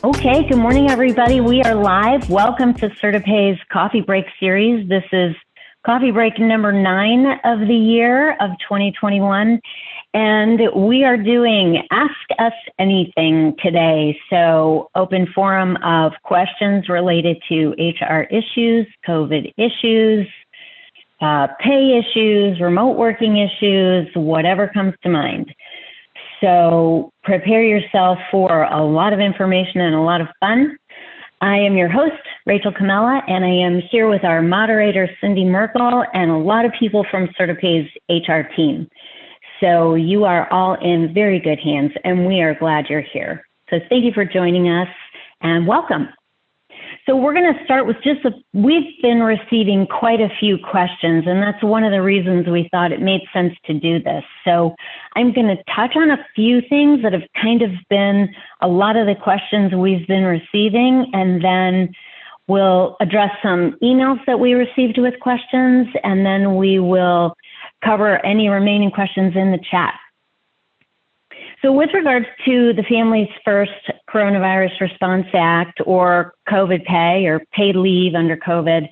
Okay, good morning, everybody. We are live. Welcome to CertaPay's Coffee Break series. This is coffee break number 9 of the year of 2021, and we are doing Ask Us Anything today. So open forum of questions related to HR issues, COVID issues, pay issues, remote working issues, whatever comes to mind. So prepare yourself for a lot of information and a lot of fun. I am your host, Rachel Camella, and I am here with our moderator, Cindy Merkel, and a lot of people from CertaPay's HR team. So you are all in very good hands, and we are glad you're here. So thank you for joining us, and welcome. So we're going to start with we've been receiving quite a few questions, and that's one of the reasons we thought it made sense to do this. So I'm going to touch on a few things that have kind of been a lot of the questions we've been receiving, and then we'll address some emails that we received with questions, and then we will cover any remaining questions in the chat. So with regards to the Families First Coronavirus Response Act, or COVID pay, or paid leave under COVID,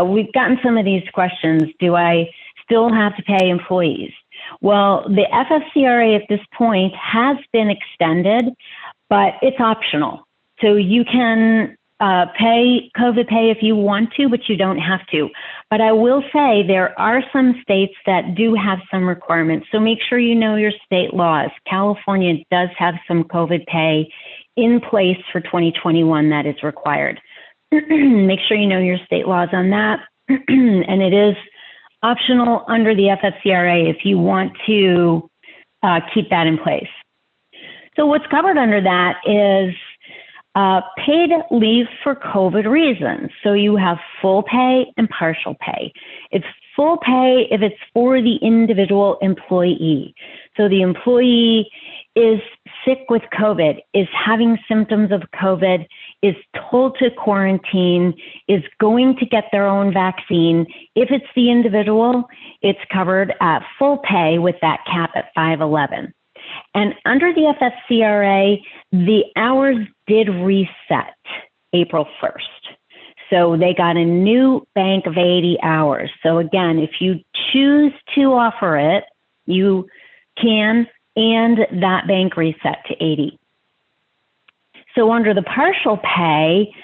we've gotten some of these questions. Do I still have to pay employees? Well, the FFCRA at this point has been extended, but it's optional. So you can pay COVID pay if you want to, but you don't have to. But I will say there are some states that do have some requirements. So make sure you know your state laws. California does have some COVID pay in place for 2021 that is required. Make sure you know your state laws on that. And it is optional under the FFCRA if you want to keep that in place. So what's covered under that is paid leave for COVID reasons. So you have full pay and partial pay. It's full pay if it's for the individual employee. So the employee is sick with COVID, is having symptoms of COVID, is told to quarantine, is going to get their own vaccine. If it's the individual, it's covered at full pay with that cap at $5.11. And under the FFCRA, the hours did reset April 1st. So they got a new bank of 80 hours. So again, if you choose to offer it, you can, and that bank reset to 80. So under the partial pay,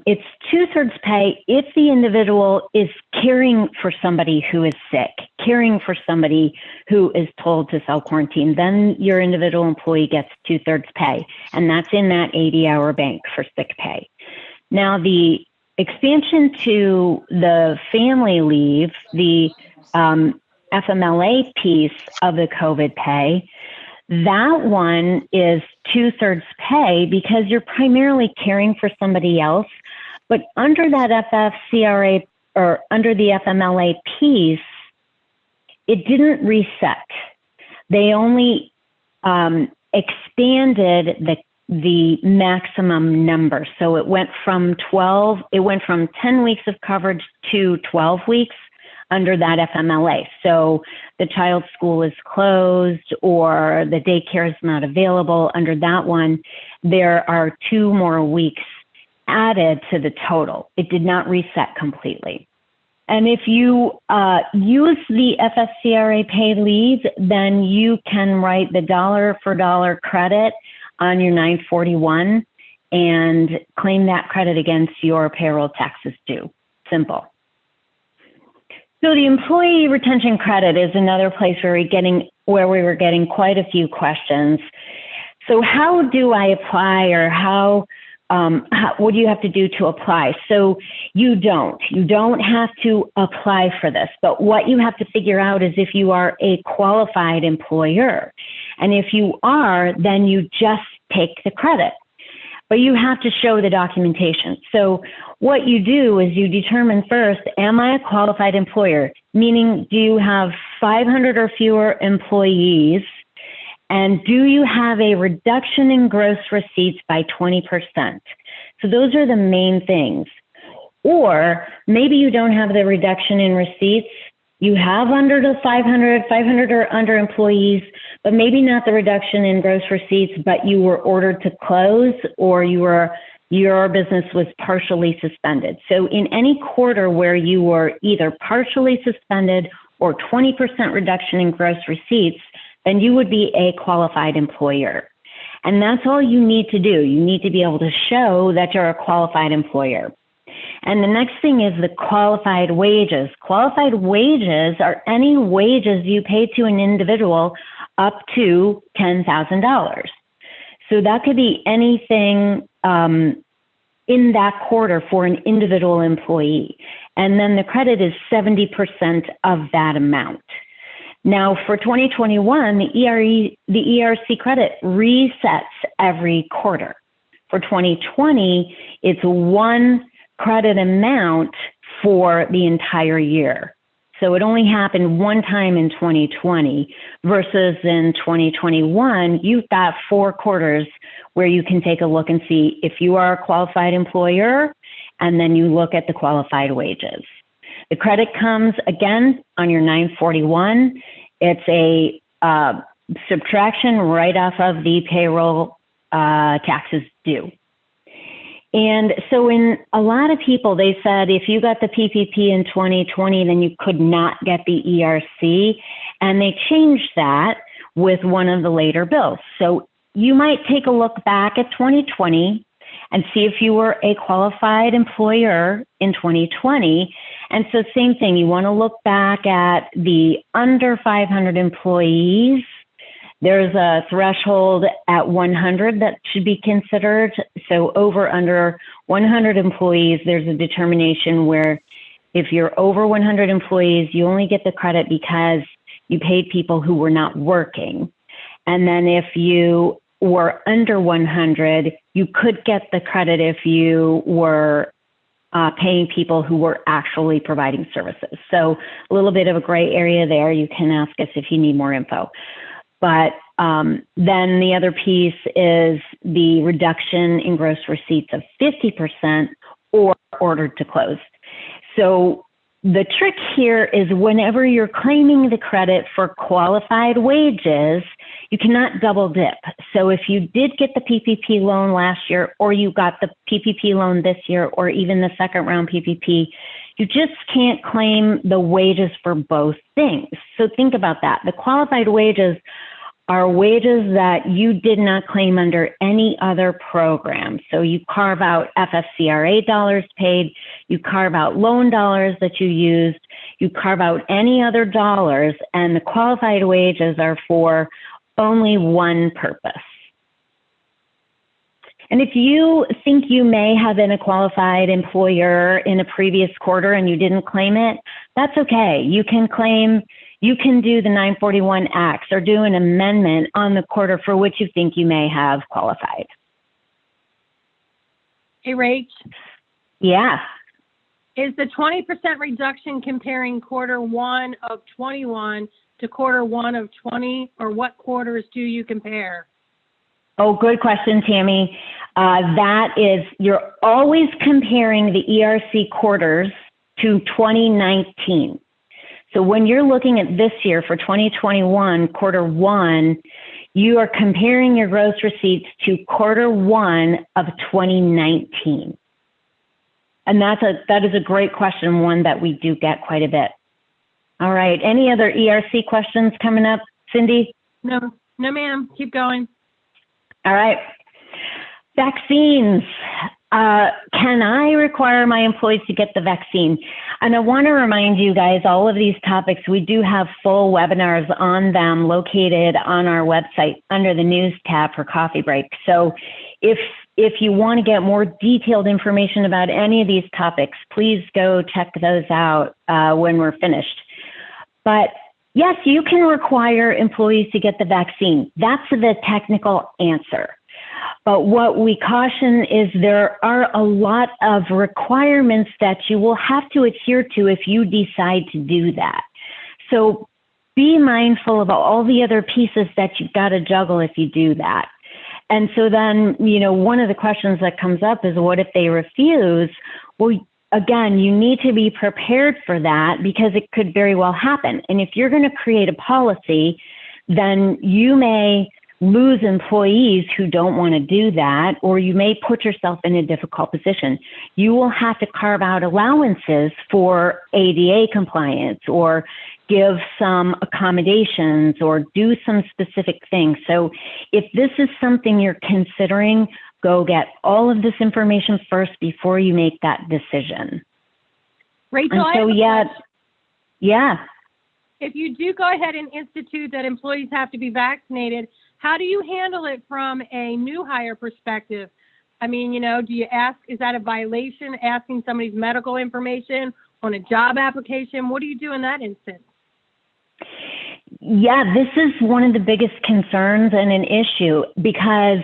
it's 2/3 pay if the individual is caring for somebody who is sick, caring for somebody who is told to self-quarantine. Then your individual employee gets 2/3 pay, and that's in that 80-hour bank for sick pay. Now, the expansion to the family leave, the FMLA piece of the COVID pay, that one is 2/3 pay because you're primarily caring for somebody else. But under that FFCRA, or under the FMLA piece, it didn't reset. They only expanded the maximum number. So it went from 10 weeks of coverage to 12 weeks under that FMLA. So the child's school is closed or the daycare is not available. Under that one, there are 2 more weeks added to the total. It did not reset completely. And if you use the FFCRA paid leave, then you can write the dollar for dollar credit on your 941 and claim that credit against your payroll taxes due. Simple. So the employee retention credit is another place where we were getting quite a few questions. So how do I apply, or what do you have to do to apply? So you don't have to apply for this, but what you have to figure out is if you are a qualified employer. And if you are, then you just take the credit, but you have to show the documentation. So what you do is you determine first, am I a qualified employer? Meaning, do you have 500 or fewer employees? And do you have a reduction in gross receipts by 20%? So those are the main things. Or maybe you don't have the reduction in receipts, you have under the 500 or under employees, but maybe not the reduction in gross receipts, but you were ordered to close, or your business was partially suspended. So in any quarter where you were either partially suspended or 20% reduction in gross receipts, then you would be a qualified employer. And that's all you need to do. You need to be able to show that you're a qualified employer. And the next thing is the qualified wages. Qualified wages are any wages you pay to an individual up to $10,000. So that could be anything in that quarter for an individual employee. And then the credit is 70% of that amount. Now for 2021, the ERC credit resets every quarter. For 2020, it's one credit amount for the entire year. So it only happened one time in 2020 versus in 2021, you've got 4 quarters where you can take a look and see if you are a qualified employer, and then you look at the qualified wages. The credit comes again on your 941. It's a subtraction right off of the payroll taxes due. And so in a lot of people, they said if you got the PPP in 2020, then you could not get the ERC. And they changed that with one of the later bills. So you might take a look back at 2020 and see if you were a qualified employer in 2020. And so same thing, you want to look back at the under 500 employees. There's a threshold at 100 that should be considered. So under 100 employees, there's a determination where if you're over 100 employees, you only get the credit because you paid people who were not working. And then if you were under 100, you could get the credit if you were paying people who were actually providing services. So a little bit of a gray area there. You can ask us if you need more info. But then the other piece is the reduction in gross receipts of 50% or ordered to close. So the trick here is whenever you're claiming the credit for qualified wages, you cannot double dip. So if you did get the PPP loan last year, or you got the PPP loan this year, or even the second round PPP, you just can't claim the wages for both things. So think about that. The qualified wages are wages that you did not claim under any other program. So you carve out FFCRA dollars paid, you carve out loan dollars that you used, you carve out any other dollars, and the qualified wages are for only one purpose. And if you think you may have been a qualified employer in a previous quarter and you didn't claim it, that's okay. You can do the 941X or do an amendment on the quarter for which you think you may have qualified. Hey, Rach. Yeah. Is the 20% reduction comparing quarter 1 of 21 to quarter 1 of 20, or what quarters do you compare? Oh, good question, Tammy. That is, you're always comparing the ERC quarters to 2019. So when you're looking at this year for 2021, quarter 1, you are comparing your gross receipts to quarter 1 of 2019. And that is a great question, one that we do get quite a bit. All right, any other ERC questions coming up, Cindy? No, ma'am, keep going. All right, vaccines. Can I require my employees to get the vaccine? And I want to remind you guys, all of these topics, we do have full webinars on them located on our website under the news tab for Coffee Break. So if you want to get more detailed information about any of these topics, please go check those out when we're finished. But yes, you can require employees to get the vaccine. That's the technical answer. But what we caution is there are a lot of requirements that you will have to adhere to if you decide to do that. So be mindful of all the other pieces that you've got to juggle if you do that. And so then, one of the questions that comes up is, what if they refuse? Well, again, you need to be prepared for that because it could very well happen. And if you're going to create a policy, then you may lose employees who don't want to do that, or you may put yourself in a difficult position. You will have to carve out allowances for ADA compliance or give some accommodations or do some specific things. So if this is something you're considering, go get all of this information first before you make that decision. Rachel, and so, yeah. If you do go ahead and institute that employees have to be vaccinated, how do you handle it from a new hire perspective? I mean, you know, do you ask, is that a violation, asking somebody's medical information on a job application? What do you do in that instance? Yeah, this is one of the biggest concerns and an issue because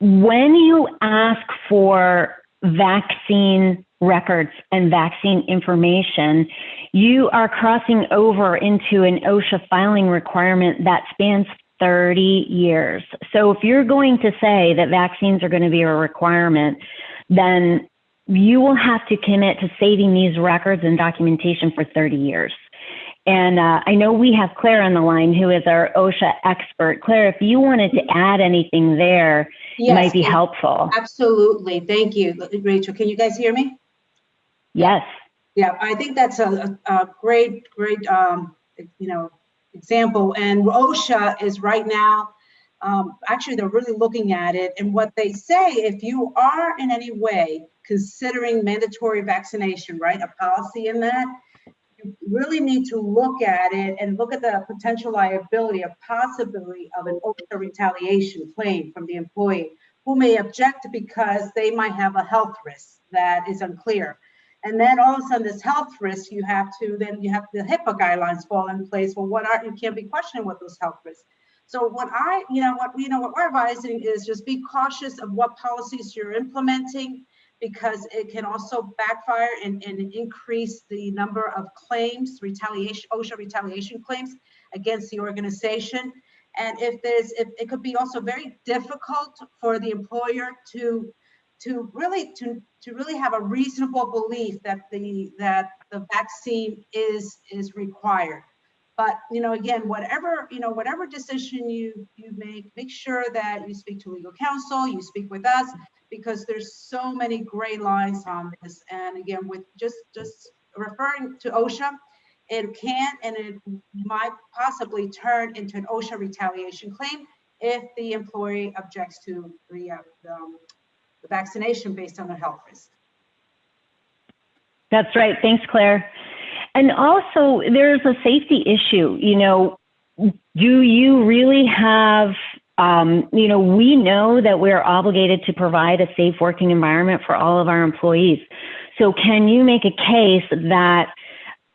when you ask for vaccine records and vaccine information, you are crossing over into an OSHA filing requirement that spans 30 years. So if you're going to say that vaccines are going to be a requirement, then you will have to commit to saving these records and documentation for 30 years. And I know we have Claire on the line, who is our OSHA expert. Claire, if you wanted to add anything there, it might be helpful. Absolutely. Thank you, Rachel. Can you guys hear me? Yes. Yeah, I think that's a great, example. And OSHA is right now, actually, they're really looking at it. And what they say, if you are in any way considering mandatory vaccination, right, a policy in that, you really need to look at it and look at the potential liability or possibility of an OSHA retaliation claim from the employee who may object because they might have a health risk that is unclear. And then all of a sudden, this health risk, you have the HIPAA guidelines fall in place. Well, you can't be questioning what those health risks. So what we're advising is just be cautious of what policies you're implementing, because it can also backfire and increase the number of claims, OSHA retaliation claims against the organization. And it could be also very difficult for the employer to really have a reasonable belief that the vaccine is required. But again, whatever decision you make sure that you speak to legal counsel, you speak with us, because there's so many gray lines on this. And again, with just referring to OSHA, it can and it might possibly turn into an OSHA retaliation claim if the employee objects to the vaccination based on their health risk. That's right. Thanks, Claire. And also, there's a safety issue. Do you really have, we know that we're obligated to provide a safe working environment for all of our employees. So can you make a case that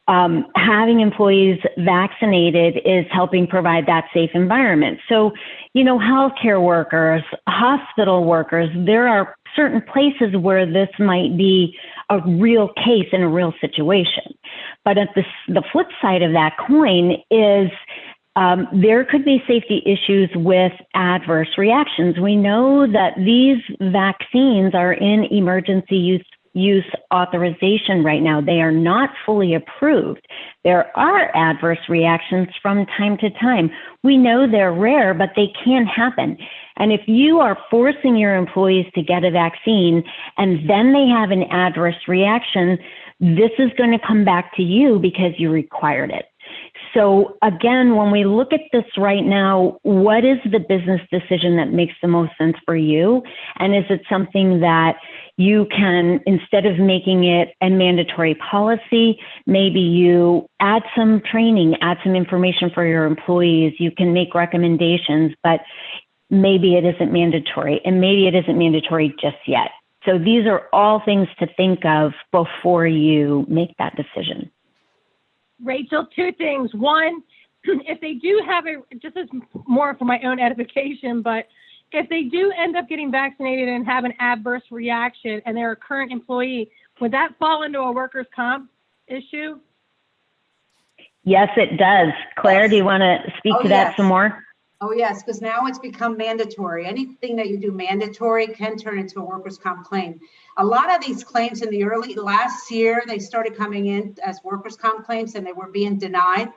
having employees vaccinated is helping provide that safe environment? So, healthcare workers, hospital workers, there are certain places where this might be a real case in a real situation. But at the flip side of that coin is there could be safety issues with adverse reactions. We know that these vaccines are in emergency use authorization right now. They are not fully approved. There are adverse reactions from time to time. We know they're rare, but they can happen. And if you are forcing your employees to get a vaccine and then they have an adverse reaction, this is going to come back to you because you required it. So again, when we look at this right now, what is the business decision that makes the most sense for you? And is it something that you can, instead of making it a mandatory policy, maybe you add some training, add some information for your employees, you can make recommendations, but maybe it isn't mandatory, and maybe it isn't mandatory just yet. So these are all things to think of before you make that decision. Rachel, two things. One, if they do have just as more for my own edification, but if they do end up getting vaccinated and have an adverse reaction and they're a current employee, would that fall into a workers' comp issue? Yes, it does. Claire, do you want to speak to that some more? Oh, yes, because now it's become mandatory. Anything that you do mandatory can turn into a workers' comp claim. A lot of these claims in the last year, they started coming in as workers' comp claims and they were being denied.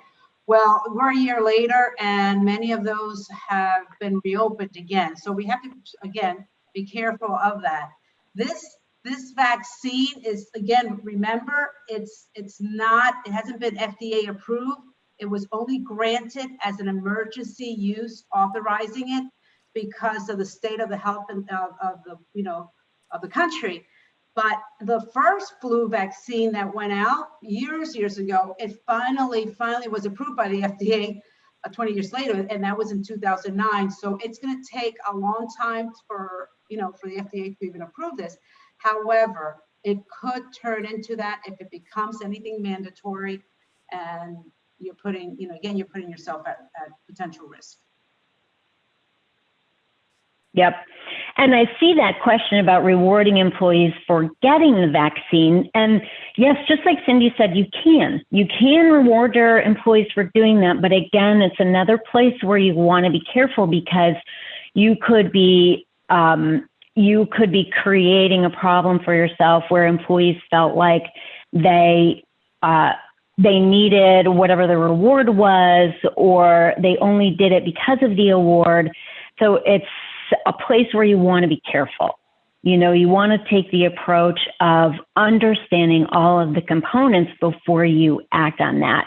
Well, we're a year later and many of those have been reopened again. So we have to, again, be careful of that. This vaccine is, again, remember, it hasn't been FDA approved. It was only granted as an emergency use, authorizing it because of the state of the health and of the country. But the first flu vaccine that went out years ago, it finally was approved by the FDA 20 years later, and that was in 2009. So it's going to take a long time for the FDA to even approve this. However, it could turn into that if it becomes anything mandatory, and you're putting yourself at potential risk. Yep. And I see that question about rewarding employees for getting the vaccine. And yes, just like Cindy said, you can reward your employees for doing that. But again, it's another place where you want to be careful, because you could be creating a problem for yourself where employees felt like they needed whatever the reward was, or they only did it because of the award. So it's a place where you want to be careful. You want to take the approach of understanding all of the components before you act on that.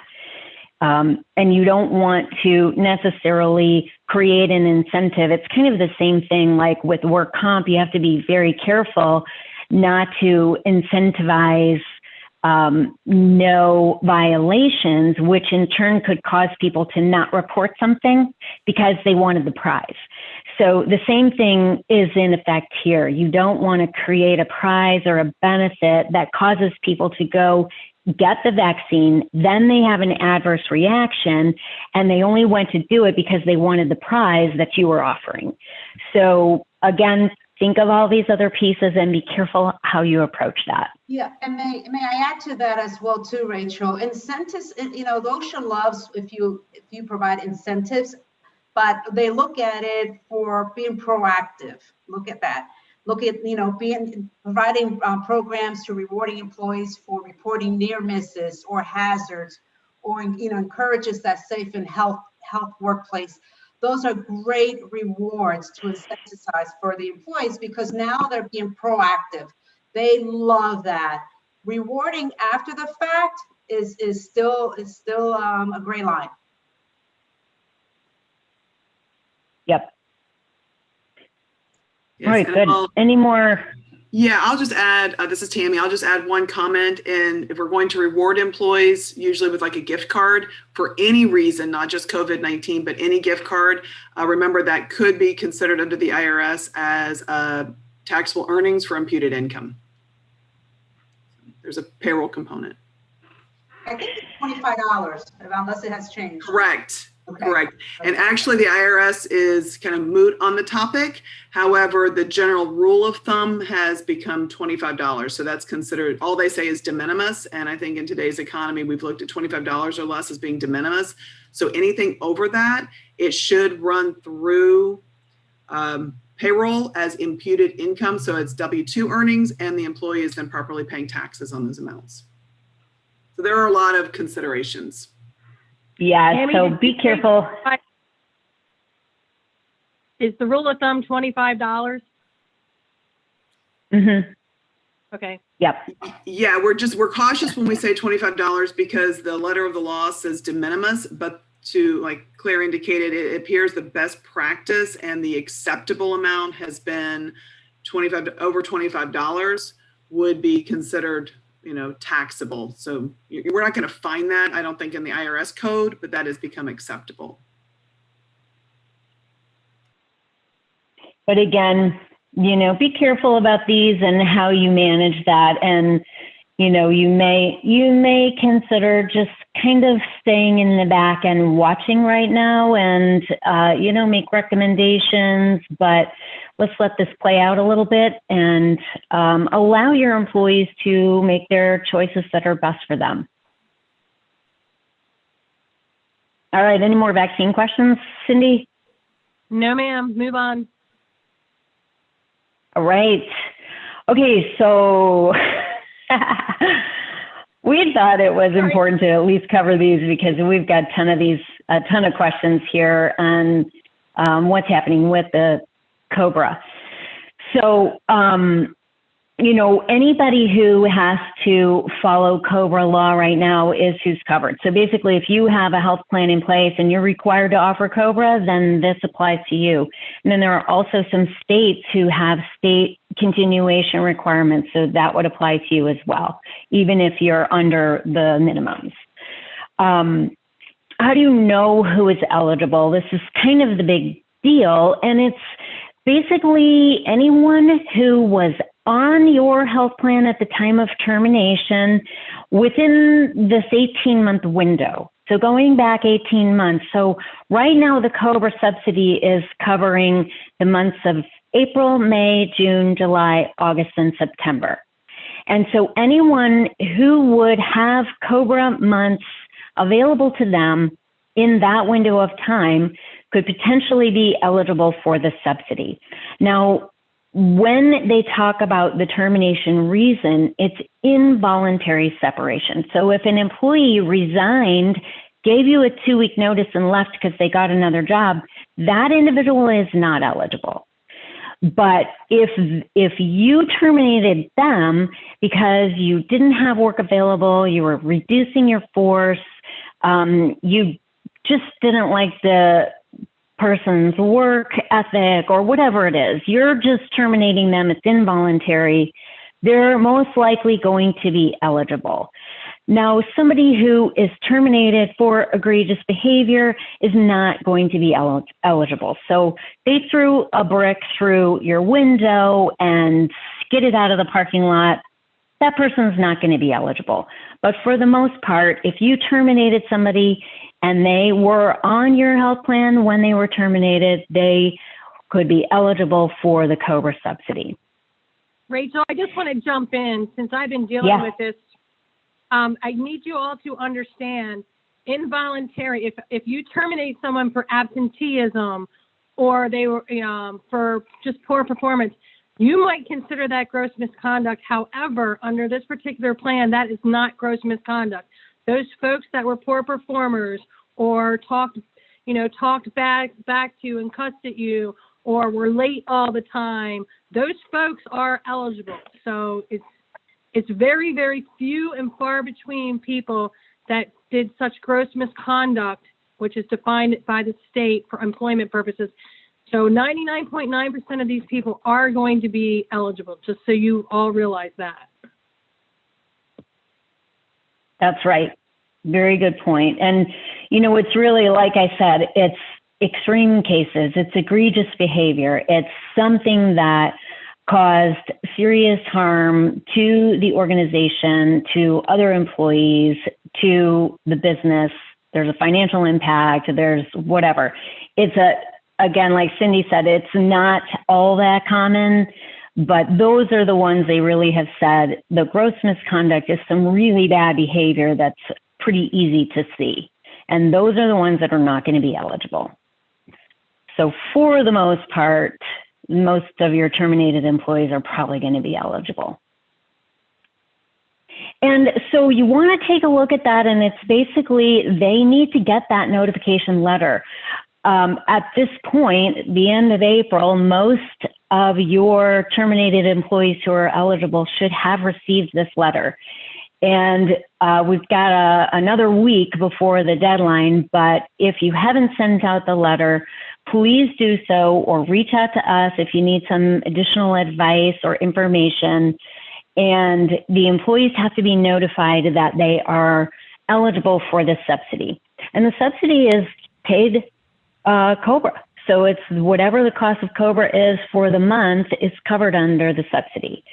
And you don't want to necessarily create an incentive. It's kind of the same thing like with work comp. You have to be very careful not to incentivize no violations, which in turn could cause people to not report something because they wanted the prize. So the same thing is in effect here. You don't want to create a prize or a benefit that causes people to go get the vaccine, then they have an adverse reaction, and they only went to do it because they wanted the prize that you were offering. So again, think of all these other pieces and be careful how you approach that. Yeah, and may I add to that as well too, Rachel? Incentives, OSHA loves if you provide incentives, but they look at it for being proactive. Look at that. Look at providing programs to rewarding employees for reporting near misses or hazards, or encourages that safe and health workplace. Those are great rewards to incentivize for the employees, because now they're being proactive. They love that. Rewarding after the fact is still a gray line. Yep. Yes, all right, good. Any more? Yeah, I'll just add, this is Tammy, I'll just add one comment. And if we're going to reward employees, usually with like a gift card for any reason, not just COVID-19, but any gift card, remember that could be considered under the IRS as taxable earnings for imputed income. There's a payroll component. I think it's $25, unless it has changed. Correct. Okay. Correct. And actually the IRS is kind of moot on the topic. However, the general rule of thumb has become $25. So that's considered, all they say is de minimis. And I think in today's economy, we've looked at $25 or less as being de minimis. So anything over that, it should run through payroll as imputed income. So it's W-2 earnings, and the employee is then properly paying taxes on those amounts. So there are a lot of considerations. Yeah, Tammy, so be careful. Is the rule of thumb $25? Mm-hmm. Okay. Yep. Yeah, we're cautious when we say $25 because the letter of the law says de minimis, but to, like Claire indicated, it appears the best practice and the acceptable amount has been over $25 would be considered, taxable. So we're not going to find that, I don't think, in the IRS code, but that has become acceptable. But again, be careful about these and how you manage that. And, you may consider just kind of staying in the back and watching right now and, make recommendations, but let's let this play out a little bit and allow your employees to make their choices that are best for them. All right, any more vaccine questions, Cindy? No, ma'am. Move on. All right. Okay, so we thought it was important to at least cover these because we've got a ton of questions here on what's happening with the COBRA. So, anybody who has to follow COBRA law right now is who's covered. So basically, if you have a health plan in place and you're required to offer COBRA, then this applies to you. And then there are also some states who have state continuation requirements, so that would apply to you as well, even if you're under the minimums. How do you know who is eligible? This is kind of the big deal, and it's basically anyone who was on your health plan at the time of termination within this 18-month window. So going back 18 months. So right now the COBRA subsidy is covering the months of April, May, June, July, August, and September. And so anyone who would have COBRA months available to them in that window of time could potentially be eligible for the subsidy. Now, when they talk about the termination reason, it's involuntary separation. So if an employee resigned, gave you a 2-week notice and left because they got another job, that individual is not eligible. But if you terminated them because you didn't have work available, you were reducing your force, you just didn't like the person's work ethic or whatever it is, you're just terminating them, it's involuntary, they're most likely going to be eligible. Now, somebody who is terminated for egregious behavior is not going to be eligible. So they threw a brick through your window and skidded out of the parking lot, that person's not going to be eligible. But for the most part, if you terminated somebody and they were on your health plan when they were terminated, they could be eligible for the COBRA subsidy. Rachel, I just want to jump in since I've been dealing with this. I need you all to understand involuntary, if you terminate someone for absenteeism or they were for just poor performance, you might consider that gross misconduct. However, under this particular plan, that is not gross misconduct. Those folks that were poor performers or talked back to and cussed at you or were late all the time, those folks are eligible. So it's very, very few and far between people that did such gross misconduct, which is defined by the state for employment purposes. So 99.9% of these people are going to be eligible, just so you all realize that. That's right. Very good point. And, it's really, like I said, it's extreme cases. It's egregious behavior. It's something that caused serious harm to the organization, to other employees, to the business. There's a financial impact. There's whatever. Again, like Cindy said, it's not all that common, but those are the ones they really have said the gross misconduct is some really bad behavior that's pretty easy to see. And those are the ones that are not going to be eligible. So for the most part, most of your terminated employees are probably going to be eligible. And so you want to take a look at that, and it's basically they need to get that notification letter. At this point, the end of April, most of your terminated employees who are eligible should have received this letter. And we've got another week before the deadline, but if you haven't sent out the letter, please do so or reach out to us if you need some additional advice or information. And the employees have to be notified that they are eligible for this subsidy. And the subsidy is paid COBRA. So it's whatever the cost of COBRA is for the month is covered under the subsidy.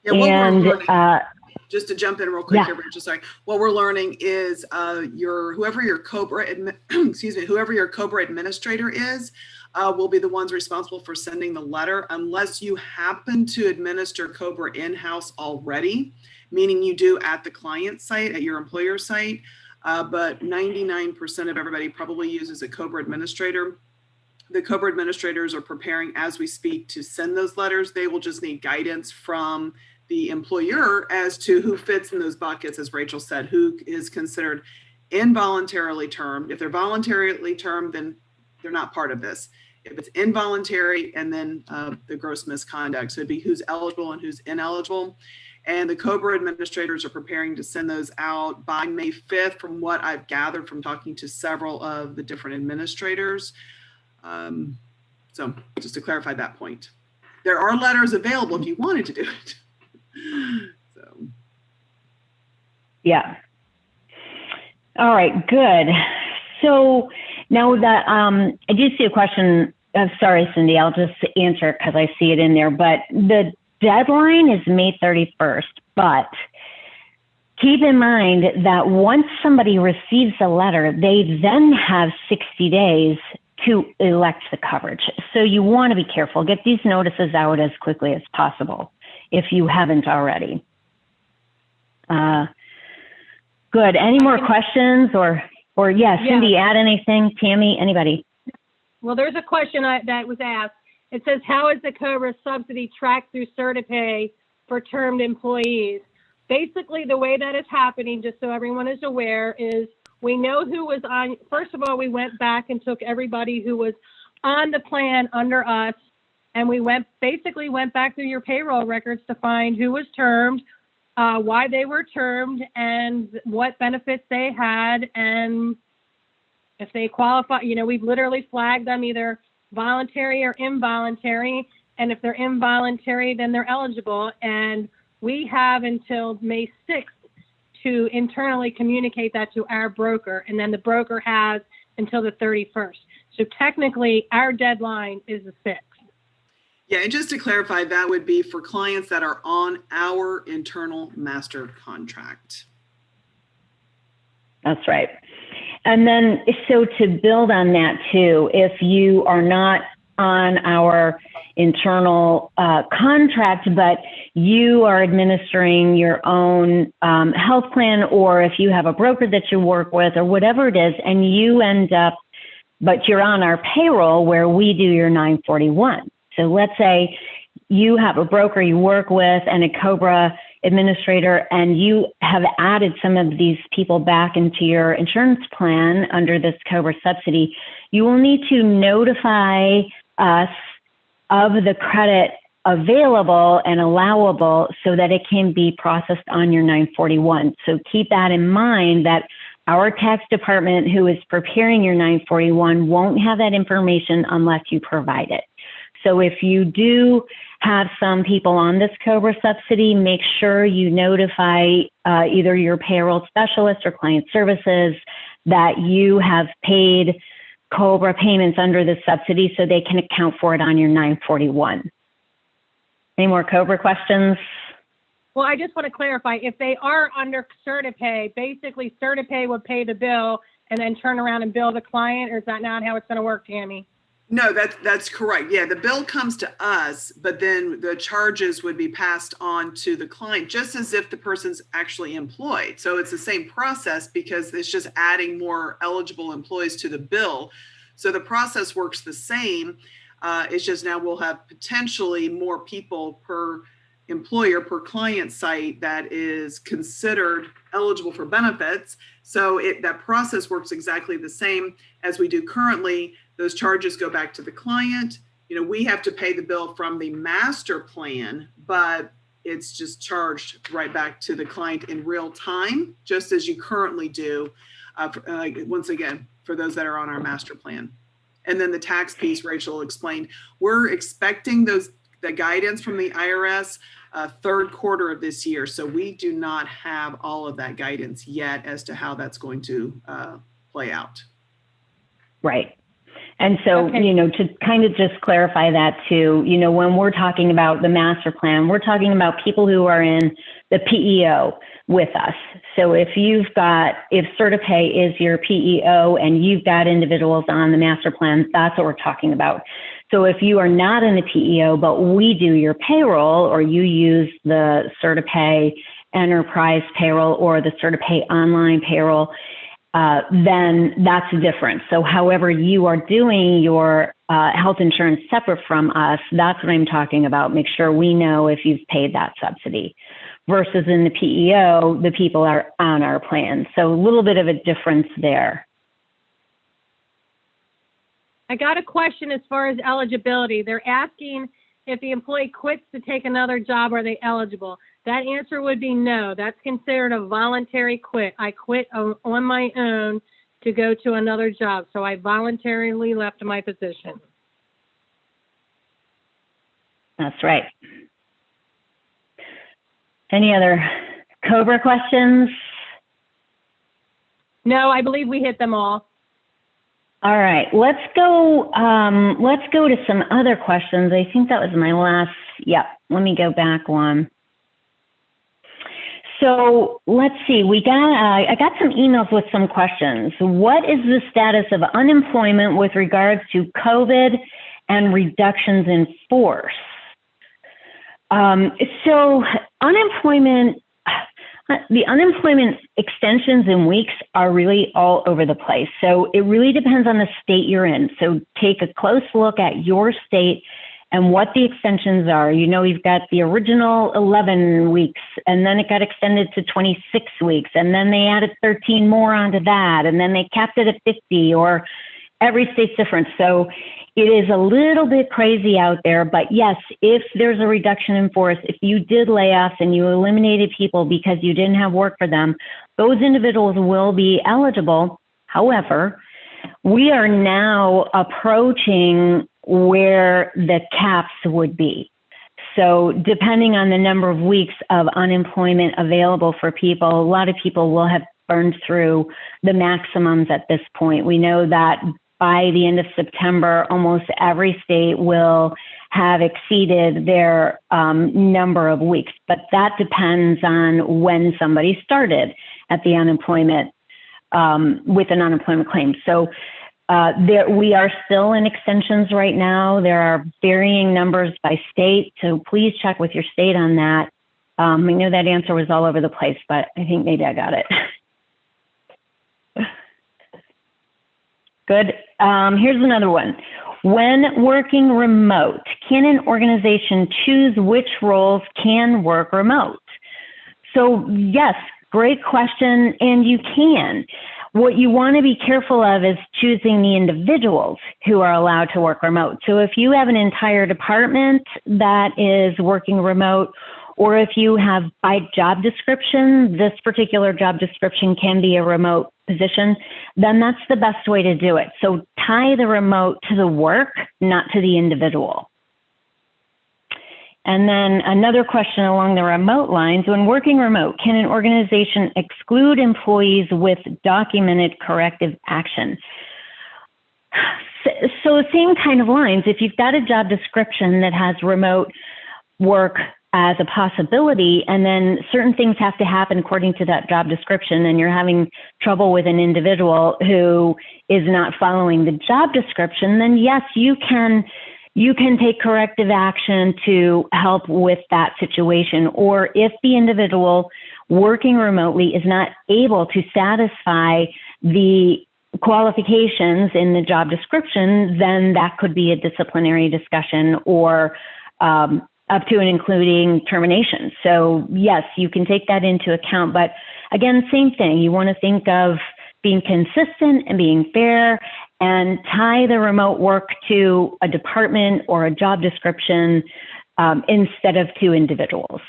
Yeah, and just to jump in real quick here, Rachel, sorry. What we're learning is whoever your COBRA whoever your COBRA administrator is will be the ones responsible for sending the letter, unless you happen to administer COBRA in-house already, meaning you do at the client site, at your employer site. But 99% of everybody probably uses a COBRA administrator. The COBRA administrators are preparing as we speak to send those letters. They will just need guidance from the employer as to who fits in those buckets, as Rachel said, who is considered involuntarily termed. If they're voluntarily termed, then they're not part of this. If it's involuntary, and then the gross misconduct. So it'd be who's eligible and who's ineligible. And the COBRA administrators are preparing to send those out by May 5th, from what I've gathered from talking to several of the different administrators. So just to clarify that point, there are letters available if you wanted to do it. So. Yeah. All right, good. So now that I do see a question. Sorry, Cindy, I'll just answer it because I see it in there. But the deadline is May 31st. But keep in mind that once somebody receives a letter, they then have 60 days to elect the coverage. So you want to be careful. Get these notices out as quickly as possible if you haven't already. Good. Any more questions or yeah, Cindy, add anything? Tammy, anybody? Well, there's a question that was asked. It says, how is the COBRA subsidy tracked through CertaPay for termed employees? Basically, the way that is happening, just so everyone is aware, is we know who was on. First of all, we went back and took everybody who was on the plan under us, and we basically went back through your payroll records to find who was termed, why they were termed, and what benefits they had, and if they qualify. We've literally flagged them either voluntary or involuntary, and if they're involuntary, then they're eligible. And we have until May 6th to internally communicate that to our broker, and then the broker has until the 31st. So technically, our deadline is the 6th. Yeah, and just to clarify, that would be for clients that are on our internal master contract. That's right. And then, so to build on that too, if you are not on our internal contract, but you are administering your own health plan, or if you have a broker that you work with or whatever it is, and you end up, but you're on our payroll where we do your 941. So let's say you have a broker you work with and a COBRA administrator, and you have added some of these people back into your insurance plan under this COBRA subsidy. You will need to notify us of the credit available and allowable so that it can be processed on your 941. So keep that in mind, that our tax department who is preparing your 941 won't have that information unless you provide it. So if you do have some people on this COBRA subsidy, make sure you notify either your payroll specialist or client services that you have paid COBRA payments under the subsidy so they can account for it on your 941. Any more COBRA questions? Well, I just want to clarify, if they are under CertaPay, basically CertaPay would pay the bill and then turn around and bill the client, or is that not how it's going to work, Tammy? No, that's correct. Yeah, the bill comes to us, but then the charges would be passed on to the client, just as if the person's actually employed. So it's the same process because it's just adding more eligible employees to the bill. So the process works the same. It's just now we'll have potentially more people per employer, per client site that is considered eligible for benefits. So that process works exactly the same as we do currently. Those charges go back to the client. We have to pay the bill from the master plan, but it's just charged right back to the client in real time, just as you currently do, once again, for those that are on our master plan. And then the tax piece, Rachel explained, we're expecting the guidance from the IRS third quarter of this year. So we do not have all of that guidance yet as to how that's going to play out. Right. And so, okay. To kind of just clarify that too, when we're talking about the master plan, we're talking about people who are in the PEO with us. So if CertaPay is your PEO and you've got individuals on the master plan, that's what we're talking about. So if you are not in the PEO, but we do your payroll, or you use the CertaPay enterprise payroll or the CertaPay online payroll, then that's different. So however you are doing your health insurance separate from us, that's what I'm talking about. Make sure we know if you've paid that subsidy. Versus in the PEO, the people are on our plan. So a little bit of a difference there. I got a question as far as eligibility. They're asking if the employee quits to take another job, are they eligible? That answer would be no. That's considered a voluntary quit. I quit on my own to go to another job. So I voluntarily left my position. That's right. Any other COBRA questions? No, I believe we hit them all. All right, let's go to some other questions. I think that was my last, yep, let me go back one. So let's see, I got some emails with some questions. What is the status of unemployment with regards to COVID and reductions in force? So unemployment, the unemployment extensions in weeks are really all over the place. So it really depends on the state you're in. So take a close look at your state and what the extensions are. You know, you've got the original 11 weeks, and then it got extended to 26 weeks, and then they added 13 more onto that, and then they capped it at 50, or every state's different. So it is a little bit crazy out there, but yes, if there's a reduction in force, if you did layoffs and you eliminated people because you didn't have work for them, those individuals will be eligible. However, we are now approaching where the caps would be. So depending on the number of weeks of unemployment available for people, a lot of people will have burned through the maximums at this point. We know that by the end of September, almost every state will have exceeded their number of weeks, but that depends on when somebody started at the unemployment, with an unemployment claim. So we are still in extensions right now. There are varying numbers by state, so please check with your state on that. I know that answer was all over the place, but I think maybe I got it. Good. Here's another one. When working remote, can an organization choose which roles can work remote? So yes, great question, and you can. What you want to be careful of is choosing the individuals who are allowed to work remote. So if you have an entire department that is working remote, or if you have by job description, this particular job description can be a remote position, then that's the best way to do it. So tie the remote to the work, not to the individual. And then another question along the remote lines, when working remote, can an organization exclude employees with documented corrective action? So same kind of lines, if you've got a job description that has remote work as a possibility, and then certain things have to happen according to that job description, and you're having trouble with an individual who is not following the job description, then yes, you can take corrective action to help with that situation. Or if the individual working remotely is not able to satisfy the qualifications in the job description, then that could be a disciplinary discussion, or up to and including termination. So yes, you can take that into account. But again, same thing. You want to think of being consistent and being fair, and tie the remote work to a department or a job description instead of to individuals.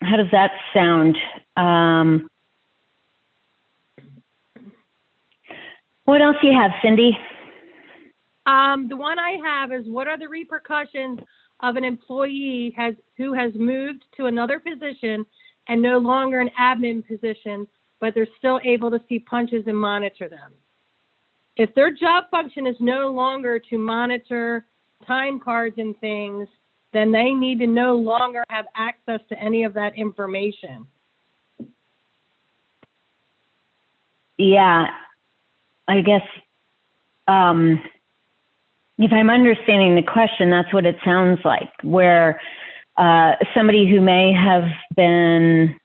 How does that sound? What else do you have, Cindy? The one I have is, what are the repercussions of an employee who has moved to another position and no longer an admin position, but they're still able to see punches and monitor them? If their job function is no longer to monitor time cards and things, then they need to no longer have access to any of that information. Yeah, I guess, if I'm understanding the question, that's what it sounds like, where somebody who may have been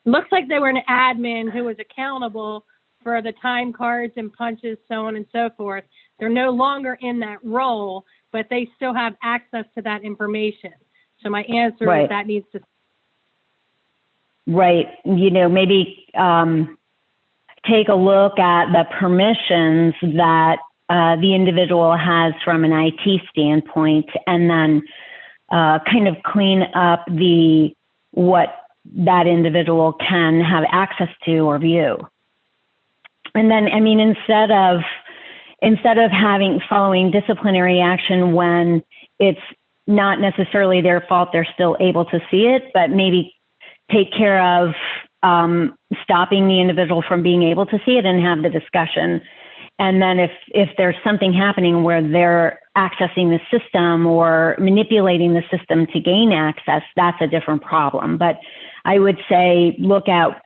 Looks like they were an admin who was accountable for the time cards and punches, so on and so forth. They're no longer in that role, but they still have access to that information. So my answer Right. is that needs to. Right. You know, maybe take a look at the permissions that the individual has from an IT standpoint, and then kind of clean up what that individual can have access to or view. And then, I mean, instead of following disciplinary action when it's not necessarily their fault, they're still able to see it, but maybe take care of stopping the individual from being able to see it and have the discussion. And then if there's something happening where they're accessing the system or manipulating the system to gain access, that's a different problem. But I would say look at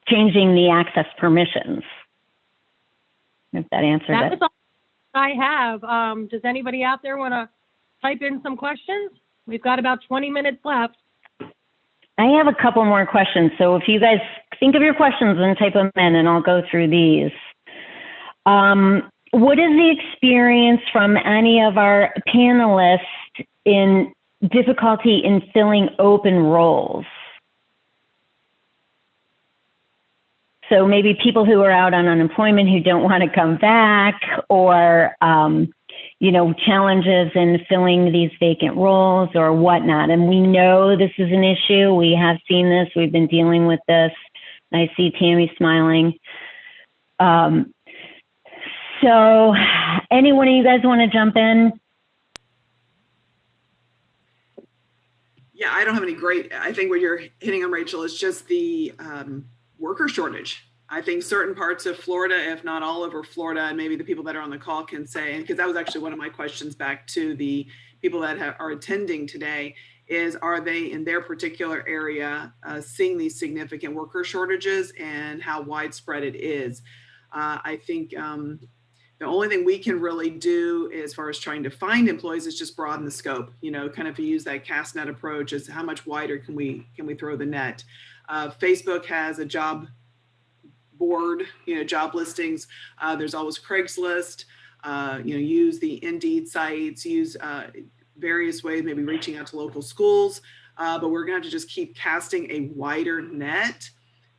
changing the access permissions. If that answered That it. was all I have. Does anybody out there want to type in some questions? We've got about 20 minutes left. I have a couple more questions. So if you guys think of your questions and type them in, and I'll go through these. What is the experience from any of our panelists in difficulty in filling open roles? So maybe people who are out on unemployment who don't want to come back, or, you know, challenges in filling these vacant roles or whatnot. And we know this is an issue. We have seen this. We've been dealing with this. I see Tammy smiling. So any one of you guys want to jump in? Yeah, I don't have any I think what you're hitting on, Rachel, is just the worker shortage. I think certain parts of Florida, if not all over Florida, and maybe the people that are on the call can say, and because that was actually one of my questions back to the people that are attending today, is are they in their particular area seeing these significant worker shortages and how widespread it is? I think the only thing we can really do as far as trying to find employees is just broaden the scope, you know, kind of use that cast net approach as how much wider can we throw the net. Facebook has a job board, you know, job listings. There's always Craigslist, you know, use the Indeed sites, use various ways, maybe reaching out to local schools, but we're gonna have to just keep casting a wider net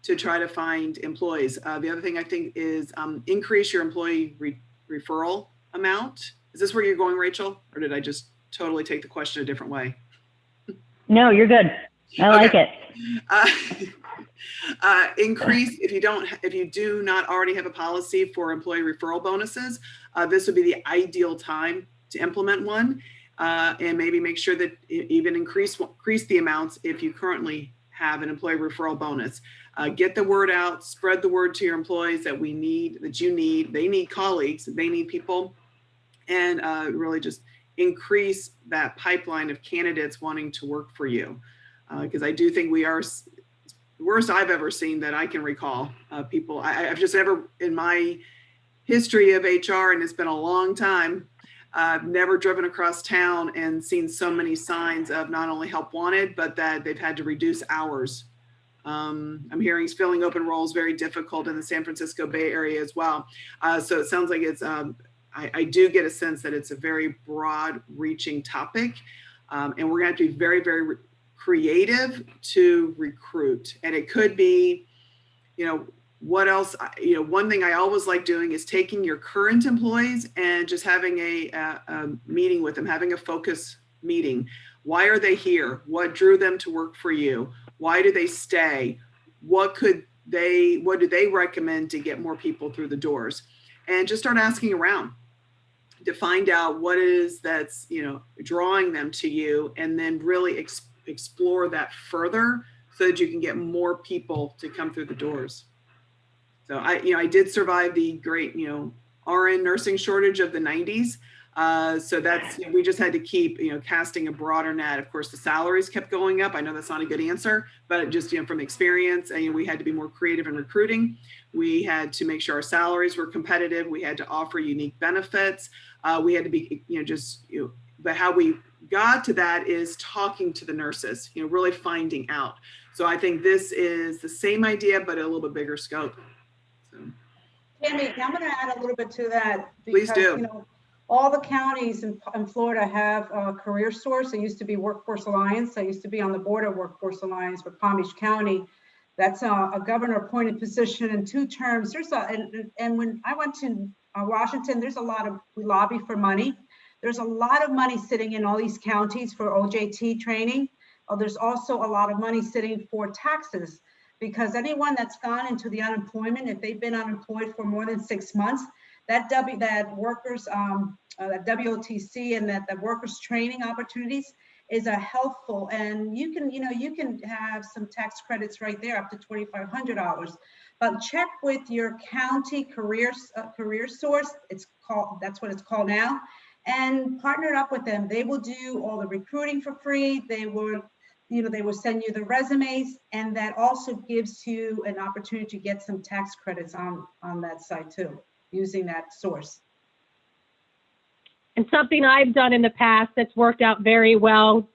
to try to find employees. The other thing I think is increase your employee referral amount. Is this where you're going, Rachel? Or did I just totally take the question a different way? No, you're good. I like it. Increase, if you do not already have a policy for employee referral bonuses, this would be the ideal time to implement one, and maybe make sure that even increase the amounts if you currently have an employee referral bonus. Get the word out, spread the word to your employees that they need colleagues, they need people, and really just increase that pipeline of candidates wanting to work for you. Because I do think we are the worst I've ever seen that I can recall. People, I've just never, in my history of HR, and it's been a long time, I've never driven across town and seen so many signs of not only help wanted, but that they've had to reduce hours. I'm hearing filling open roles very difficult in the San Francisco Bay Area as well. So it sounds like it's, I do get a sense that it's a very broad reaching topic. And we're going to have to be very, very creative to recruit. And it could be, you know, what else, you know, one thing I always like doing is taking your current employees and just having a meeting with them, having a focus meeting. Why are they here? What drew them to work for you? Why do they stay? What do they recommend to get more people through the doors? And just start asking around to find out what it is that's, you know, drawing them to you, and then really explore that further so that you can get more people to come through the doors. So I did survive the great, you know, RN nursing shortage of the 90s. So that's, we just had to keep, you know, casting a broader net. Of course, the salaries kept going up. I know that's not a good answer, but just, you know, from experience, and we had to be more creative in recruiting. We had to make sure our salaries were competitive. We had to offer unique benefits. We had to be, you know, but how we got to that is talking to the nurses, you know, really finding out. So I think this is the same idea, but a little bit bigger scope. So, Tammy, I'm going to add a little bit to that. Please do. You know, all the counties in Florida have a career source. It used to be Workforce Alliance. I used to be on the board of Workforce Alliance with Palm Beach County. That's a governor appointed position in 2 terms. And when I went to Washington, there's a lot of, we lobby for money. There's a lot of money sitting in all these counties for OJT training. There's also a lot of money sitting for taxes, because anyone that's gone into the unemployment, if they've been unemployed for more than 6 months, that workers, that WOTC and that workers training opportunities is a helpful, and you can have some tax credits right there up to $2,500. But check with your county career source. That's what it's called now, and partner up with them. They will do all the recruiting for free. They will send you the resumes, and that also gives you an opportunity to get some tax credits on that site too, using that source. And something I've done in the past that's worked out very well,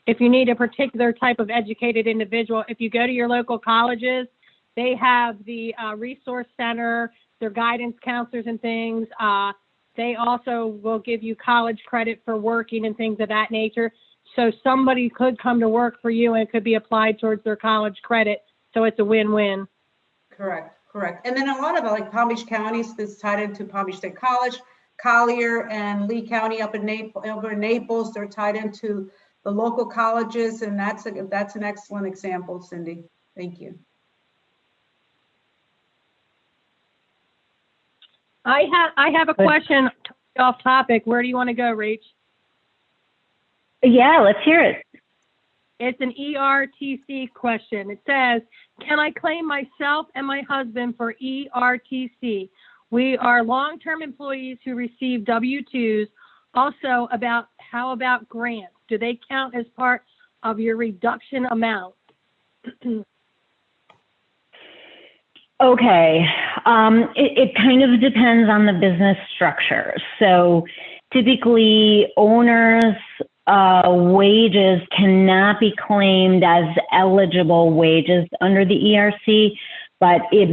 if you need a particular type of educated individual, if you go to your local colleges, they have the resource center, their guidance counselors and things. They also will give you college credit for working and things of that nature. So somebody could come to work for you and it could be applied towards their college credit. So it's a win-win. Correct. And then a lot of like Palm Beach counties, this tied into Palm Beach State College, Collier and Lee County up in Naples, they're tied into the local colleges, and that's an excellent example, Cindy. Thank you. I have a question off topic. Where do you want to go, Rach? Yeah, let's hear it. It's an ERTC question. It says, can I claim myself and my husband for ERTC? We are long-term employees who receive W-2s. Also, how about grants? Do they count as part of your reduction amount? Okay. It kind of depends on the business structure. So typically owners' wages cannot be claimed as eligible wages under the ERC, but they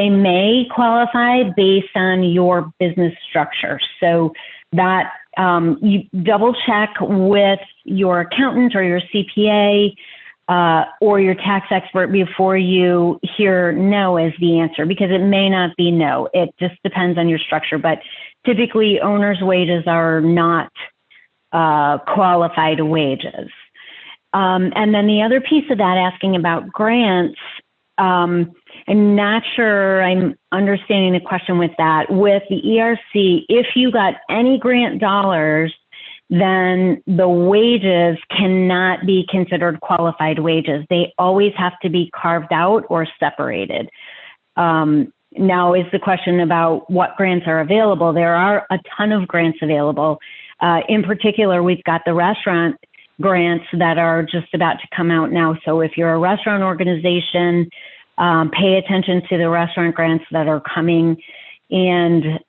may qualify based on your business structure. So that you double check with your accountant or your CPA or your tax expert before you hear no as the answer, because it may not be no. It just depends on your structure. But typically owners' wages are not qualified wages. And then the other piece of that, asking about grants, I'm not sure I'm understanding the question with that. With the ERC, if you got any grant dollars, then the wages cannot be considered qualified wages. They always have to be carved out or separated. Now is the question about what grants are available. There are a ton of grants available. In particular, we've got the restaurant grants that are just about to come out now. So if you're a restaurant organization, pay attention to the restaurant grants that are coming. And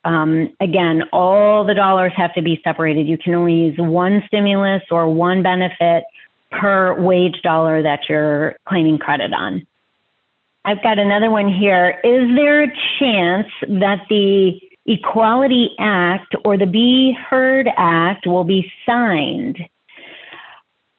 again, all the dollars have to be separated. You can only use one stimulus or one benefit per wage dollar that you're claiming credit on. I've got another one here. Is there a chance that the Equality Act or the Be Heard Act will be signed?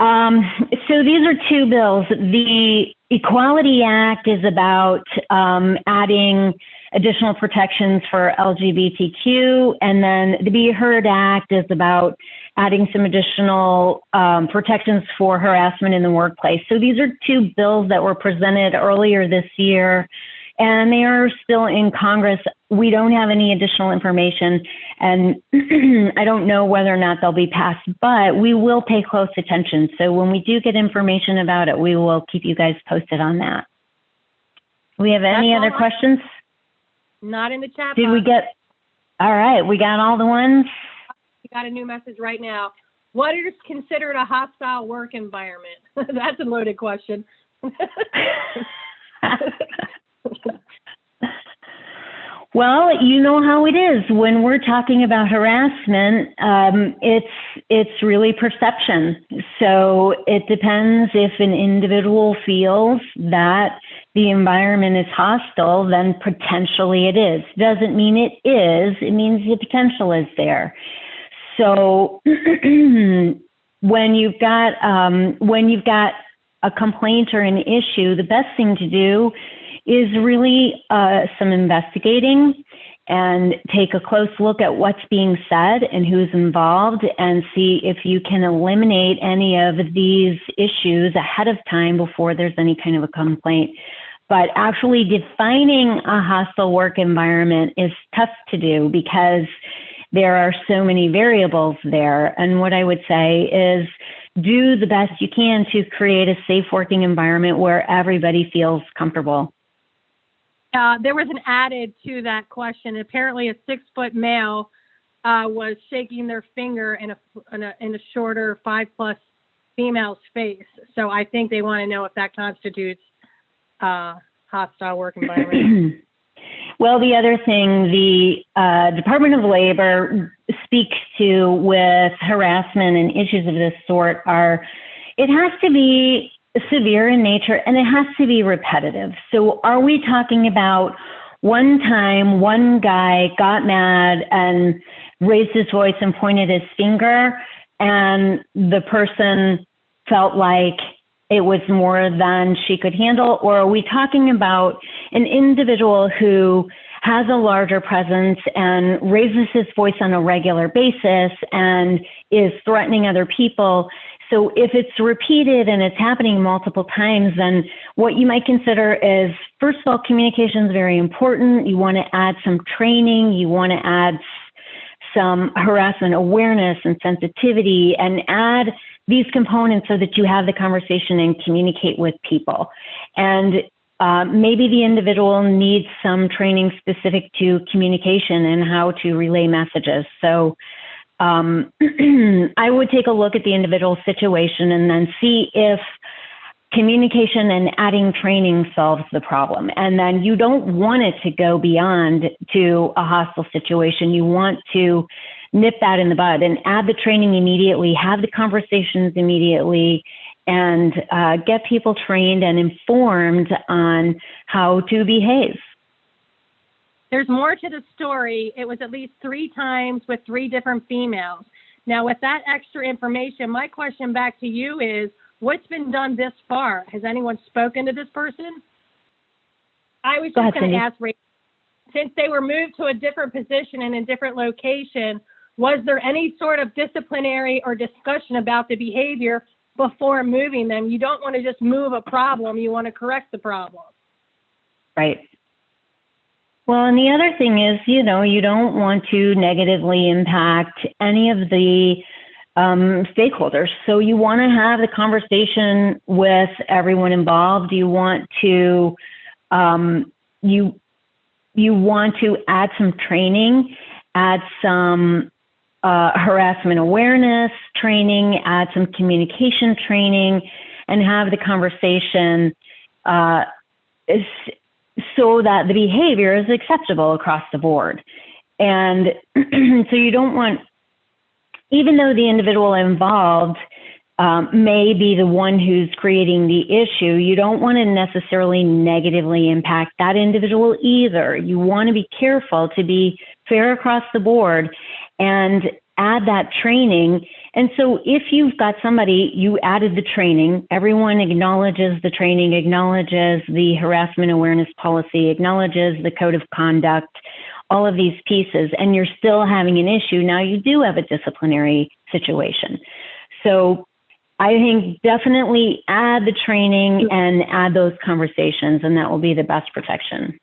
So these are two bills. The Equality Act is about adding additional protections for LGBTQ, and then the Be Heard Act is about adding some additional protections for harassment in the workplace. So these are two bills that were presented earlier this year, and they are still in Congress. We don't have any additional information, and I don't know whether or not they'll be passed, but we will pay close attention. So when we do get information about it, we will keep you guys posted on that. Do we have any other questions? Not in the chat Did box. we get, all right, we got all the ones? We got a new message right now. What is considered a hostile work environment? That's a loaded question. Well, you know how it is when we're talking about harassment. It's really perception. So it depends if an individual feels that the environment is hostile, then potentially it is. Doesn't mean it is. It means the potential is there. So when you've got a complaint or an issue, the best thing to do is really some investigating and take a close look at what's being said and who's involved, and see if you can eliminate any of these issues ahead of time before there's any kind of a complaint. But actually defining a hostile work environment is tough to do because there are so many variables there. And what I would say is do the best you can to create a safe working environment where everybody feels comfortable. There was an added to that question. Apparently, a 6-foot male was shaking their finger in a shorter 5+ female's face. So I think they want to know if that constitutes hostile work environment. Well, the other thing the Department of Labor speaks to with harassment and issues of this sort are, it has to be severe in nature and it has to be repetitive. So are we talking about one time one guy got mad and raised his voice and pointed his finger and the person felt like it was more than she could handle? Or are we talking about an individual who has a larger presence and raises his voice on a regular basis and is threatening other people? So if it's repeated and it's happening multiple times, then what you might consider is, first of all, communication is very important. You want to add some training. You want to add some harassment awareness and sensitivity, and add these components so that you have the conversation and communicate with people. And maybe the individual needs some training specific to communication and how to relay messages. So I would take a look at the individual situation and then see if communication and adding training solves the problem. And then you don't want it to go beyond to a hostile situation. You want to nip that in the bud and add the training immediately, have the conversations immediately, and get people trained and informed on how to behave. There's more to the story. It was at least 3 times with 3 different females. Now, with that extra information, my question back to you is, what's been done this far? Has anyone spoken to this person? I was just going to ask, since they were moved to a different position and a different location, was there any sort of disciplinary or discussion about the behavior before moving them? You don't want to just move a problem. You want to correct the problem. Right. Well, and the other thing is, you don't want to negatively impact any of the stakeholders. So you want to have the conversation with everyone involved. You want to you want to add some training, add some harassment awareness training, add some communication training, and have the conversation so that the behavior is acceptable across the board. And so you don't want, even though the individual involved may be the one who's creating the issue, you don't want to necessarily negatively impact that individual either. You want to be careful to be fair across the board and add that training. And so if you've got somebody, you added the training, everyone acknowledges the training, acknowledges the harassment awareness policy, acknowledges the code of conduct, all of these pieces, and you're still having an issue, now you do have a disciplinary situation. So I think definitely add the training and add those conversations, and that will be the best protection.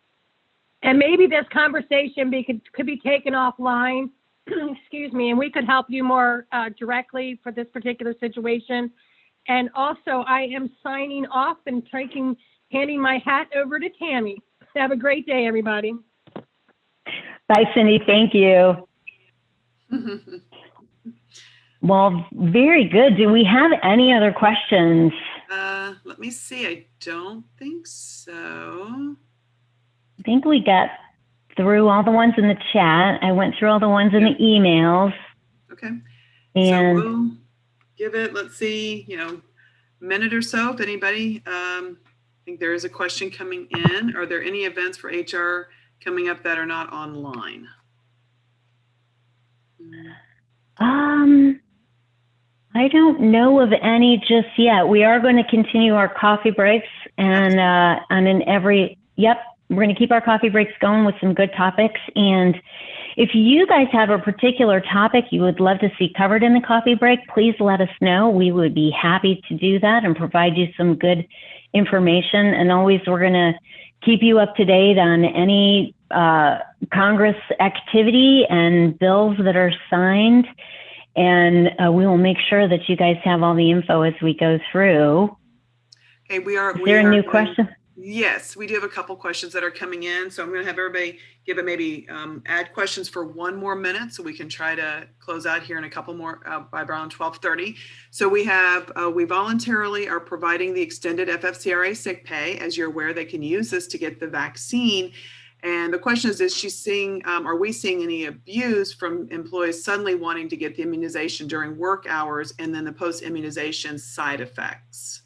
And maybe this conversation could be taken offline, excuse me, and we could help you more directly for this particular situation. And also, I am signing off and handing my hat over to Tammy. Have a great day, everybody. Bye, Cindy. Thank you. Well, very good. Do we have any other questions? Let me see. I don't think so. I think we got through all the ones in the chat. I went through all the ones in the emails. Okay. And so we'll give it, let's see, minute or so. If anybody, I think there is a question coming in. Are there any events for HR coming up that are not online? I don't know of any just yet. We are going to continue our coffee breaks and we're going to keep our coffee breaks going with some good topics. And if you guys have a particular topic you would love to see covered in the coffee break, please let us know. We would be happy to do that and provide you some good information. And always, we're going to keep you up to date on any Congress activity and bills that are signed. And we will make sure that you guys have all the info as we go through. Okay, Is there a new question? Yes, we do have a couple questions that are coming in. So I'm going to have everybody give it maybe add questions for 1 more minute so we can try to close out here in a couple more by around 12:30. So we have, we voluntarily are providing the extended FFCRA sick pay. As you're aware, they can use this to get the vaccine. And the question is she seeing, are we seeing any abuse from employees suddenly wanting to get the immunization during work hours and then the post-immunization side effects?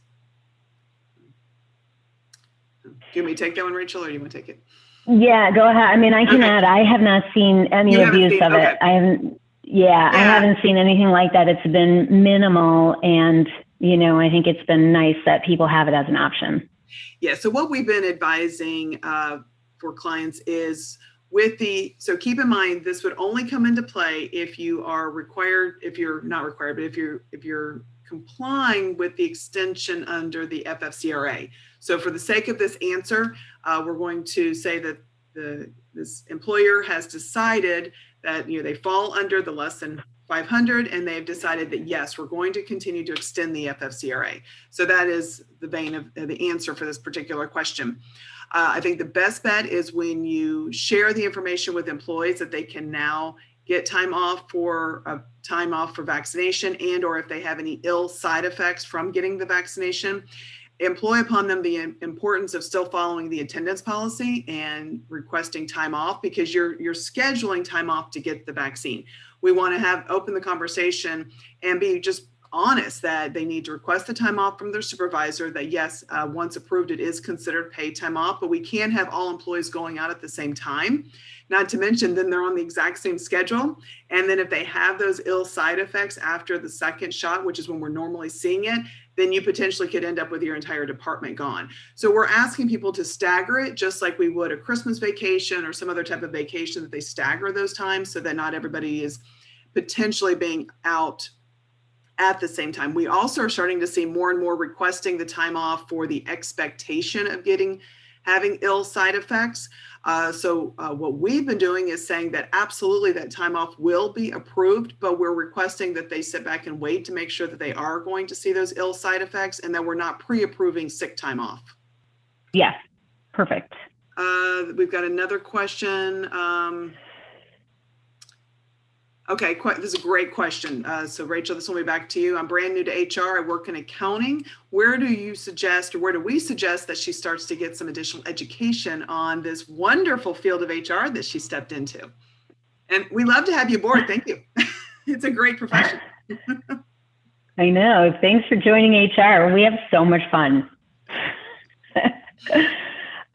Do you want me to take that one, Rachel, or do you want to take it? Yeah, go ahead. I mean, I can add, I have not seen any abuse of it. I haven't, I haven't seen anything like that. It's been minimal. And, I think it's been nice that people have it as an option. Yeah. So what we've been advising for clients is so keep in mind, this would only come into play if you are required, if you're not required, but if you're complying with the extension under the FFCRA. So for the sake of this answer, we're going to say that this employer has decided that they fall under the less than 500, and they've decided that yes, we're going to continue to extend the FFCRA. So that is the vein of the answer for this particular question. I think the best bet is when you share the information with employees that they can now get time off for vaccination, and or if they have any ill side effects from getting the vaccination, employ upon them the importance of still following the attendance policy and requesting time off, because you're scheduling time off to get the vaccine. We want to open the conversation and be just honest that they need to request the time off from their supervisor, that yes, once approved, it is considered paid time off, but we can't have all employees going out at the same time. Not to mention, then they're on the exact same schedule. And then if they have those ill side effects after the second shot, which is when we're normally seeing it, then you potentially could end up with your entire department gone. So we're asking people to stagger it just like we would a Christmas vacation or some other type of vacation, that they stagger those times so that not everybody is potentially being out at the same time. We also are starting to see more and more requesting the time off for the expectation of having ill side effects. So what we've been doing is saying that absolutely that time off will be approved, but we're requesting that they sit back and wait to make sure that they are going to see those ill side effects, and that we're not pre-approving sick time off. Yes, perfect. We've got another question. Okay, this is a great question. So Rachel, this will be back to you. I'm brand new to HR. I work in accounting. Where do we suggest that she starts to get some additional education on this wonderful field of HR that she stepped into? And we love to have you aboard. Thank you. It's a great profession. I know. Thanks for joining HR. We have so much fun.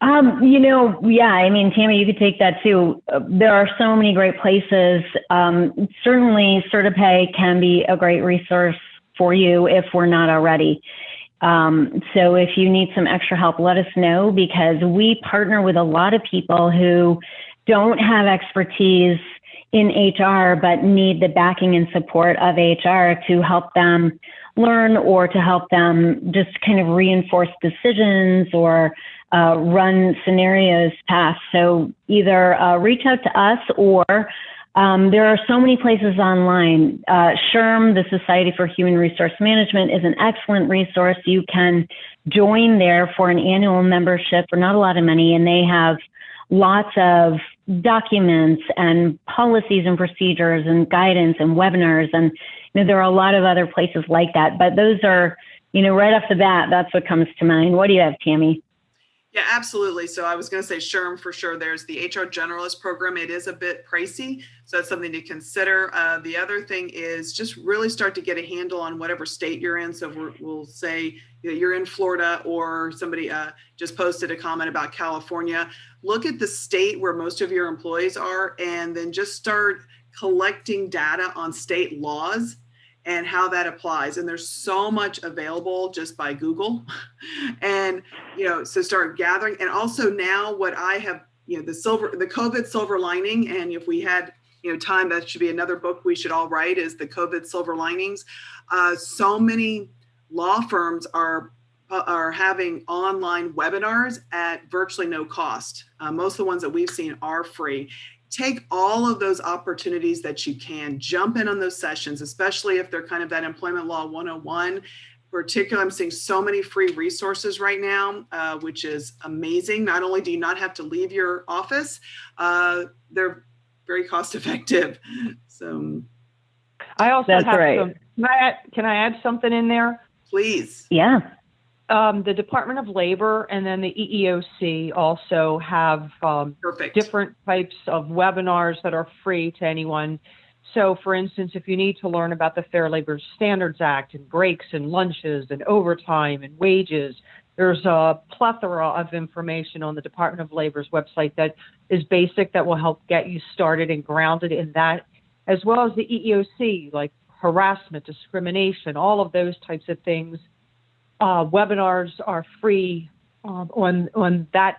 I mean, Tammy, you could take that too. There are so many great places. Certainly, CertaPay can be a great resource for you if we're not already. So if you need some extra help, let us know, because we partner with a lot of people who don't have expertise in HR, but need the backing and support of HR to help them learn, or to help them just kind of reinforce decisions or run scenarios past. So either reach out to us, or there are so many places online. SHRM, the Society for Human Resource Management, is an excellent resource. You can join there for an annual membership for not a lot of money, and they have lots of documents and policies and procedures and guidance and webinars. And there are a lot of other places like that. But those are, right off the bat, that's what comes to mind. What do you have, Tammy? Yeah, absolutely. So I was going to say SHRM for sure. There's the HR generalist program. It is a bit pricey, so that's something to consider. The other thing is just really start to get a handle on whatever state you're in. So we'll say you're in Florida, or somebody just posted a comment about California. Look at the state where most of your employees are, and then just start collecting data on state laws and how that applies. And there's so much available just by Google. And, so start gathering. And also now what I have, the COVID silver lining. And if we had, time, that should be another book we should all write, is the COVID silver linings. So many law firms are having online webinars at virtually no cost. Most of the ones that we've seen are free. Take all of those opportunities that you can, jump in on those sessions, especially if they're kind of that employment law 101. Particularly, I'm seeing so many free resources right now, which is amazing. Not only do you not have to leave your office, they're very cost effective. So I also That's have right. some, can I add something in there? please. Yeah. The Department of Labor and then the EEOC also have Perfect. different types of webinars that are free to anyone. So for instance, if you need to learn about the Fair Labor Standards Act and breaks and lunches and overtime and wages, there's a plethora of information on the Department of Labor's website that is basic, that will help get you started and grounded in that, as well as the EEOC, like harassment, discrimination, all of those types of things. Webinars are free on that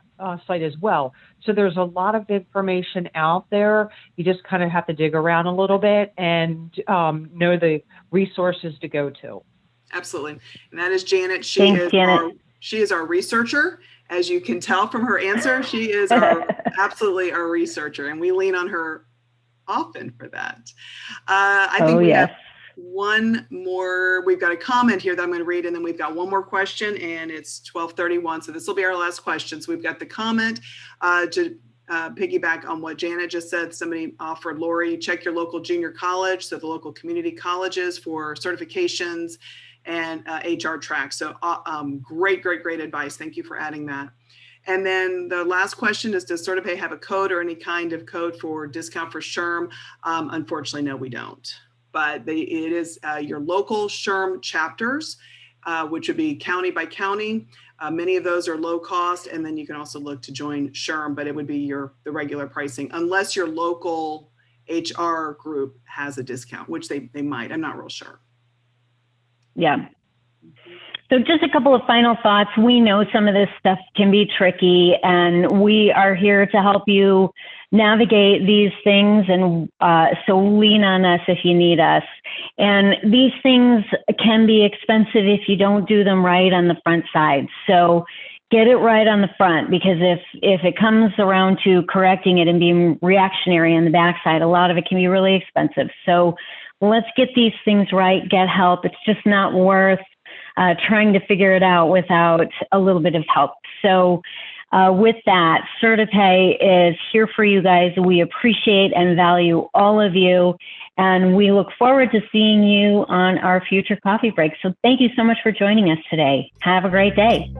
site as well. So there's a lot of information out there. You just kind of have to dig around a little bit and know the resources to go to. Absolutely. And that is Janet. Thanks, Janet. She is our researcher. As you can tell from her answer, she is absolutely our researcher, and we lean on her often for that. I think we have one more. We've got a comment here that I'm going to read, and then we've got one more question, and it's 12:31. So this will be our last question. So we've got the comment to piggyback on what Janet just said. Somebody offered, Lori, check your local junior college, so the local community colleges, for certifications and HR tracks. So great advice. Thank you for adding that. And then the last question is, does CertaPay have a code or any kind of code for discount for SHRM? Unfortunately, no, we don't. But it is your local SHRM chapters, which would be county by county. Many of those are low cost, and then you can also look to join SHRM, but it would be the regular pricing, unless your local HR group has a discount, which they might. I'm not real sure. Yeah. So just a couple of final thoughts. We know some of this stuff can be tricky, and we are here to help you navigate these things. And so lean on us if you need us. And these things can be expensive if you don't do them right on the front side. So get it right on the front, because if it comes around to correcting it and being reactionary on the backside, a lot of it can be really expensive. So let's get these things right, get help. It's just not worth trying to figure it out without a little bit of help. So with that, CertaPay is here for you guys. We appreciate and value all of you, and we look forward to seeing you on our future coffee breaks. So thank you so much for joining us today. Have a great day.